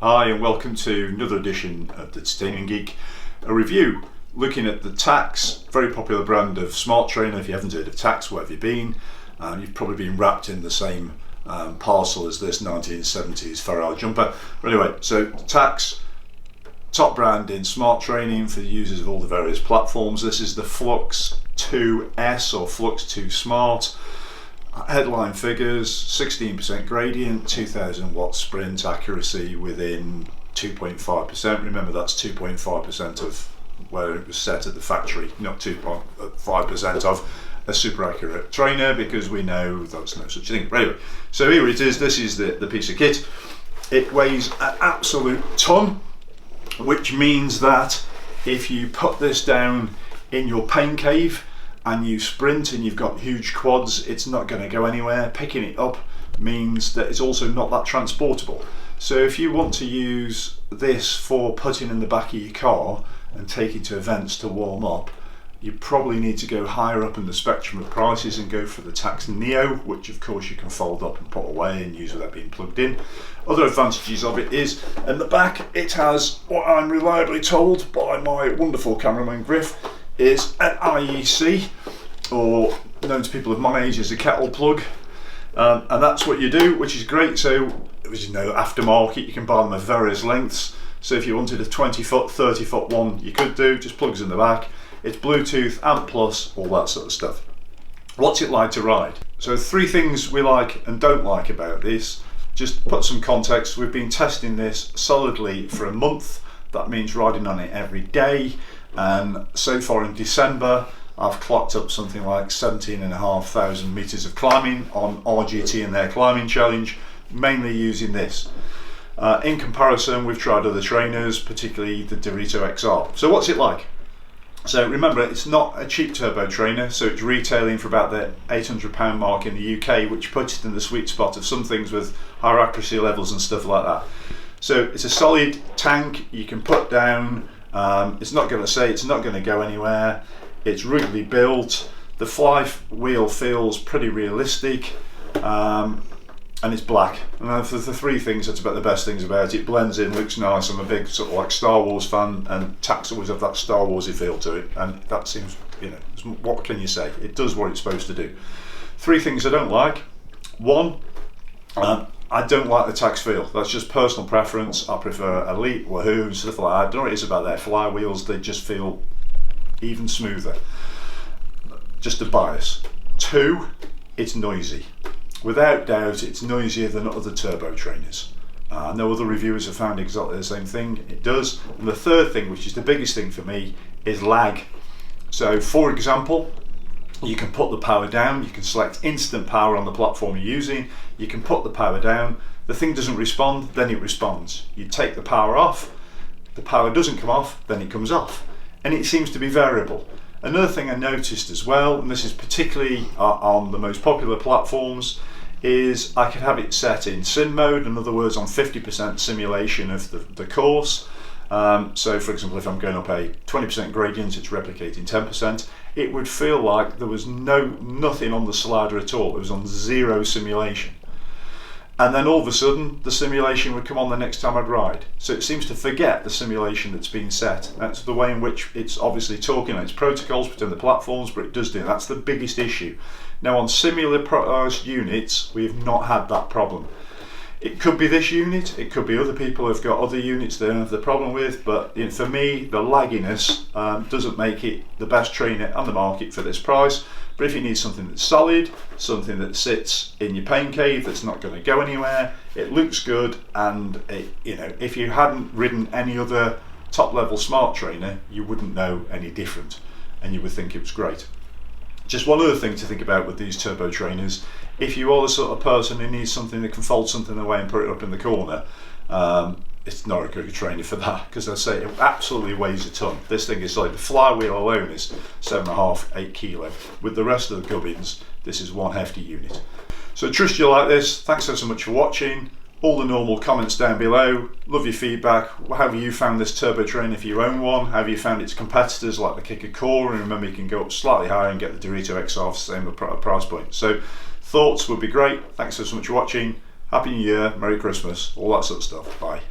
Hi and welcome to another edition of the Titanium Geek, a review looking at the Tacx, very popular brand of smart trainer. If you haven't heard of Tacx, where have you been? You've probably been wrapped in the same parcel as this 1970s Ferrari jumper. But anyway, so Tacx, top brand in smart training for the users of all the various platforms. This is the Flux 2S or Flux 2 Smart. Headline figures: 16% gradient, 2000 watt sprint accuracy within 2.5%. Remember, that's 2.5% of where it was set at the factory, not 2.5% of a super accurate trainer, because we know that's no such thing. But anyway, so here it is. This is the piece of kit. It weighs an absolute ton, which means that if you put this down in your pain cave and you sprint and you've got huge quads, it's not going to go anywhere. Picking it up means that it's also not that transportable. So if you want to use this for putting in the back of your car and take it to events to warm up, you probably need to go higher up in the spectrum of prices and go for the Tacx Neo, which of course you can fold up and put away and use without being plugged in. Other advantages of it is, in the back it has what I'm reliably told by my wonderful cameraman Griff is an IEC, or known to people of my age as a kettle plug, and that's what you do, which is great. So, as you know, aftermarket, you can buy them of various lengths. So if you wanted a 20 foot, 30 foot one, you could do, just plugs in the back. It's Bluetooth, ANT+, all that sort of stuff. What's it like to ride? So 3 things we like and don't like about this. Just put some context, we've been testing this solidly for a month. That means riding on it every day. And so far in December, I've clocked up something like 17,500 meters of climbing on RGT and their climbing challenge, mainly using this. In comparison, we've tried other trainers, particularly the Dorito XR. So what's it like? So remember, it's not a cheap turbo trainer, so it's retailing for about the £800 mark in the UK, which puts it in the sweet spot of some things with higher accuracy levels and stuff like that. So it's a solid tank you can put down. It's not going to go anywhere. It's ruggedly built. The flywheel feels pretty realistic, and it's black. And for the 3 things, that's about the best things about it. It blends in, looks nice. I'm a big sort of like Star Wars fan, and Tacx always have that Star Warsy feel to it, and that seems, you know, what can you say? It does what it's supposed to do. 3 things I don't like. 1, I don't like the Tacx feel. That's just personal preference. I prefer Elite, Wahoo and stuff like that. I don't know what it is about their flywheels, they just feel even smoother. Just a bias. 2, it's noisy. Without doubt, it's noisier than other turbo trainers. No other reviewers have found exactly the same thing. It does. And the 3rd thing, which is the biggest thing for me, is lag. So for example, you can put the power down, you can select instant power on the platform you're using, you can put the power down, the thing doesn't respond, then it responds. You take the power off, the power doesn't come off, then it comes off. And it seems to be variable. Another thing I noticed as well, and this is particularly on the most popular platforms, is I could have it set in sim mode, in other words on 50% simulation of the course. So for example, if I'm going up a 20% gradient, it's replicating 10%, it would feel like there was nothing on the slider at all. It was on 0 simulation. And then all of a sudden, the simulation would come on the next time I'd ride. So it seems to forget the simulation that's been set. That's the way in which it's obviously talking its protocols between the platforms, but it does do. That's the biggest issue. Now on similar units, we have not had that problem. It could be this unit, it could be other people who've got other units they don't have the problem with, but for me, the lagginess doesn't make it the best trainer on the market for this price. But if you need something that's solid, something that sits in your pain cave, that's not going to go anywhere, it looks good, and if you hadn't ridden any other top level smart trainer, you wouldn't know any different, and you would think it was great. Just one other thing to think about with these turbo trainers: if you are the sort of person who needs something that can fold something away and put it up in the corner, it's not a good trainer for that, because I say it absolutely weighs a ton. This thing is like, the flywheel alone is 7.5, 8 kilo. With the rest of the gubbins, this is one hefty unit. So trust you like this. Thanks so much for watching. All the normal comments down below. Love your feedback. How have you found this turbo trainer if you own one? How have you found its competitors like the Kicker Core? And remember, you can go up slightly higher and get the Dorito XR for the same price point. So thoughts would be great. Thanks so much for watching. Happy New Year, Merry Christmas, all that sort of stuff. Bye.